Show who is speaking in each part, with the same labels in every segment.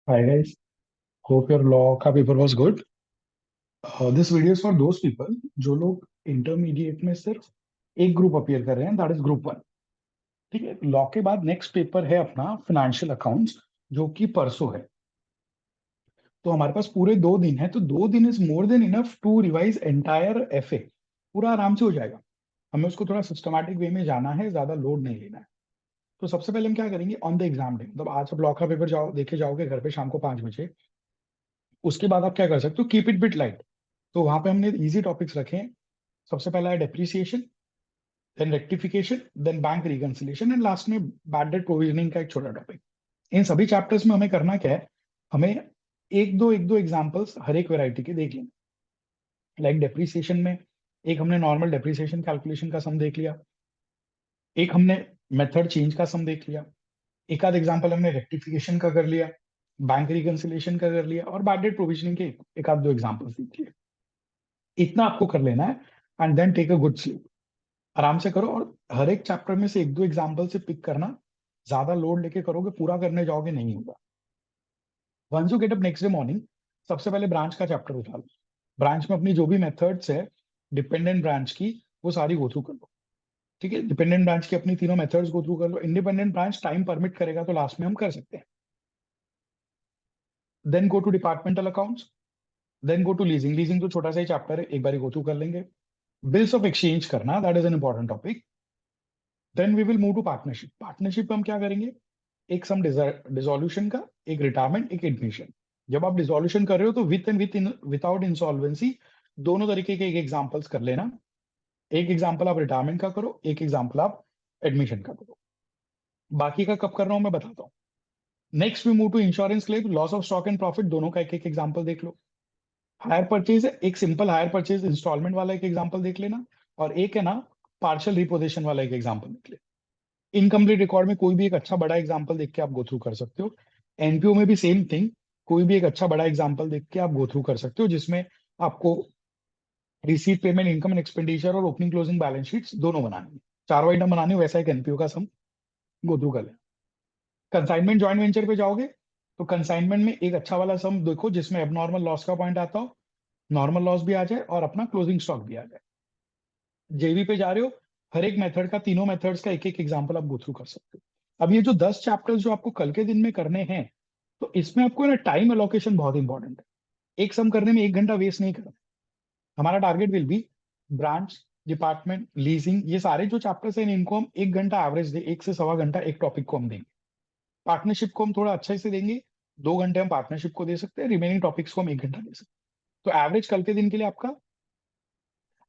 Speaker 1: Hi guys, hope your law का paper was good. This video is for those people जो लोग intermediate में सिर्फ एक ग्रुप अपीयर कर रहे हैं, दैट इज ग्रुप वन. ठीक है, लॉ के बाद नेक्स्ट पेपर है अपना फाइनेंशियल अकाउंट्स, जो कि परसों है. तो हमारे पास पूरे 2 दिन है, तो 2 दिन is more than enough to revise entire FA. पूरा आराम से हो जाएगा. हमें उसको थोड़ा सिस्टमैटिक वे में जाना है, ज्यादा लोड नहीं लेना है. तो सबसे पहले हम क्या करेंगे ऑन द एग्जाम डे, मतलब आज आप लॉ का पेपर जाओ देखे जाओगे घर पे शाम को 5 बजे. उसके बाद आप क्या कर सकते हो, कीप इट बिट लाइट. तो वहां पे हमने इजी टॉपिक्स रखे हैं. सबसे पहला है depreciation, then rectification, then bank reconciliation and last में बैड डेट प्रोविजनिंग का एक छोटा टॉपिक. इन सभी चैप्टर्स में हमें करना क्या है, हमें एक दो एग्जांपल्स हर एक वैरायटी के देख लेंगे. लाइक डेप्रिसिएशन में एक हमने नॉर्मल डेप्रिसिएशन कैलकुलेशन का सम देख लिया, एक हमने मेथड चेंज का सम देख लिया, एक आध एग्जांपल हमने रेक्टिफिकेशन का कर लिया, बैंक रिकंसिलिएशन का कर लिया और बैड डेट प्रोविजनिंग के एक आध दो एग्जांपल्स देख लिए. इतना आपको कर लेना है and then take a good sleep. आराम से करो और हर एक चैप्टर में से एक दो एग्जांपल से पिक करना. ज्यादा लोड लेके करोगे, पूरा करने जाओगे नहीं होगा. Once you get up next day morning, सबसे पहले ब्रांच का चैप्टर उठा लो. ब्रांच में अपनी जो भी मेथड्स है डिपेंडेंट ब्रांच की, वो सारी गो थ्रू कर लो. ठीक है, डिपेंडेंट ब्रांच की अपनी तीनों मेथड्स गो थ्रू कर लो. इंडिपेंडेंट ब्रांच टाइम परमिट करेगा तो लास्ट में हम कर सकते हैं. Then go to departmental accounts, then go to leasing. Leasing तो छोटा सा ही चैप्टर है, एक बार गो थ्रू कर लेंगे. बिल्स ऑफ एक्सचेंज करना, that is an important topic. Then we will move to partnership. Partnership हम क्या करेंगे, एक सम डिसोल्यूशन का, एक रिटायरमेंट, एक एडमिशन. जब आप डिसोल्यूशन कर रहे हो तो विथ एंड विदाउट इंसॉल्वेंसी दोनों तरीके के एक एग्जांपल्स कर लेना. एक एग्जांपल आप रिटायरमेंट का करो, एक एग्जांपल आप एडमिशन का करो. बाकी का कब कर रहा हूं मैं बताता हूँ. Next we move to insurance claim, loss of stock and profit, दोनों का एक एक एग्जांपल देख लो. हायर परचेज है, एक सिंपल हायर परचेज इंस्टॉलमेंट वाला एक एग्जांपल देख लेना, और एक है ना पार्शियल रिपोजिशन वाला एक एग्जांपल देख लेना. इनकम्प्लीट रिकॉर्ड में कोई भी एक अच्छा बड़ा एग्जांपल देख के आप गो थ्रू कर सकते हो. एनपीओ में भी सेम थिंग, कोई भी एक अच्छा बड़ा एग्जांपल देख के आप गो थ्रू कर सकते हो, जिसमें आपको receipt, payment, income and expenditure और ओपनिंग क्लोजिंग बैलेंस शीट्स दोनों बनानी है. चारों आइटम बनानी है, वैसा एक एनपीओ का सम गो थ्रू कर लें. कंसाइनमेंट जॉइंट वेंचर पे जाओगे तो कंसाइनमेंट में एक अच्छा वाला सम देखो जिसमें एबनॉर्मल लॉस का पॉइंट आता हो, नॉर्मल लॉस भी आ जाए और अपना क्लोजिंग स्टॉक भी आ जाए. जेवी पे जा रहे हो, हर एक मेथड का, तीनों मेथड्स का एक एक एग्जांपल आप गो थ्रू कर सकते हो. अब ये जो 10 चैप्टर्स जो आपको कल के दिन में करने हैं, तो इसमें आपको ना टाइम एलोकेशन बहुत इंपॉर्टेंट है. एक सम करने में 1 घंटा वेस्ट नहीं करना. हमारा target will be branch, department, leasing, ये सारे जो चैप्टर्स हैं इनको हम 1 घंटा एवरेज दे, 1 से 1.25 घंटा एक टॉपिक को हम देंगे. पार्टनरशिप को हम थोड़ा अच्छे से देंगे, 2 घंटे हम पार्टनरशिप को दे सकते हैं, रिमेनिंग टॉपिक्स को हम 1 घंटा दे सकते हैं. तो एवरेज कल के दिन के लिए आपका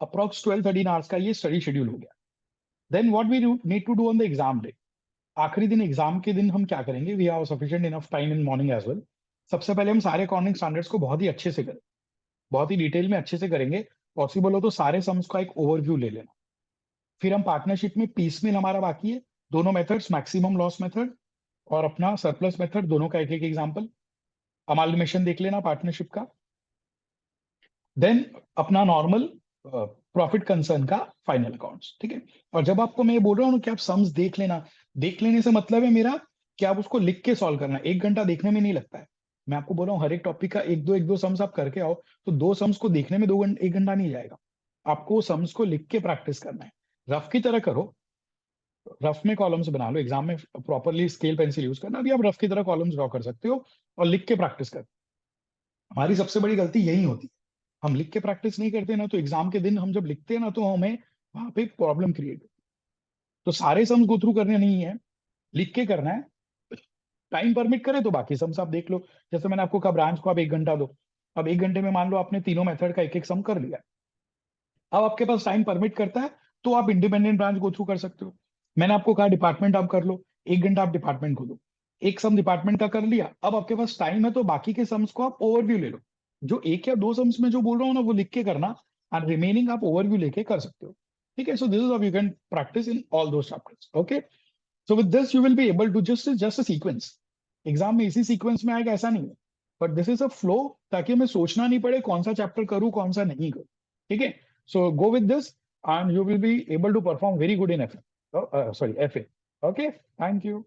Speaker 1: अप्रॉक्स 12-13 आवर्स का ये स्टडी शेड्यूल हो गया. Then what we need to do on the exam day. आखिरी दिन, एग्जाम के दिन हम क्या करेंगे, we have sufficient enough time in morning as well. सबसे पहले हम सारे अकाउंटिंग स्टैंडर्ड्स को बहुत ही अच्छे से करें, बहुत ही डिटेल में अच्छे से करेंगे. पॉसिबल हो तो सारे सम्स का एक ओवरव्यू ले लेना. फिर हम पार्टनरशिप में पीसमेल हमारा बाकी है, दोनों मेथड्स, मैक्सिमम लॉस मेथड और अपना सरप्लस मेथड, दोनों का एक एक एग्जांपल. अमालगमेशन देख लेना पार्टनरशिप का. देन अपना नॉर्मल प्रॉफिट कंसर्न का फाइनल अकाउंट्स. ठीक है. और जब आपको मैं ये बोल रहा हूँ कि आप सम्स देख लेना, देख लेने से मतलब है मेरा कि आप उसको लिख के सॉल्व करना. 1 घंटा देखने में नहीं लगता है. मैं आपको बोल रहा हूँ हर एक टॉपिक का एक दो सम्स आप करके आओ, तो 2 सम्स को देखने में 1 घंटा नहीं जाएगा. आपको सम्स को लिख के प्रैक्टिस करना है. रफ की तरह करो, रफ में कॉलम्स बना लो. एग्जाम में प्रॉपरली स्केल पेंसिल यूज करना, अभी आप रफ की तरह कॉलम्स ड्रॉ कर सकते हो और लिख के प्रैक्टिस कर. हमारी सबसे बड़ी गलती यही होती है, हम लिख के प्रैक्टिस नहीं करते ना, तो एग्जाम के दिन हम जब लिखते हैं ना तो हमें वहां पे प्रॉब्लम क्रिएट होती है. तो सारे सम्स गो थ्रू करने नहीं है, लिख के करना है. टाइम परमिट करे तो बाकी सम्स आप देख लो. जैसे मैंने आपको कहा ब्रांच को आप 1 घंटा दो. अब 1 घंटे में मान लो आपने तीनों मेथड का एक एक सम कर लिया. अब आपके पास टाइम परमिट करता है तो आप इंडिपेंडेंट ब्रांच गो थ्रू कर सकते हो. मैंने आपको कहा डिपार्टमेंट आप कर लो, 1 घंटा आप डिपार्टमेंट को दो. एक सम डिपार्टमेंट का कर लिया, अब आपके पास टाइम है तो बाकी के सम्स को आप ओवरव्यू ले लो. जो एक या दो सम्स में जो बोल रहा हूँ ना वो लिख के करना, और रिमेनिंग आप ओवरव्यू लेके कर सकते हो. ठीक है. So this is how you can practice in all those chapters. Okay. So with this you will be able to just a sequence. Exam में इसी सीक्वेंस में आएगा ऐसा नहीं है, but this is a flow, ताकि हमें सोचना नहीं पड़े कौन सा चैप्टर करूँ कौन सा नहीं करूँ. ठीक है. So go with this and you will be able to perform very good in FA. Sorry, FA. Okay. Thank you.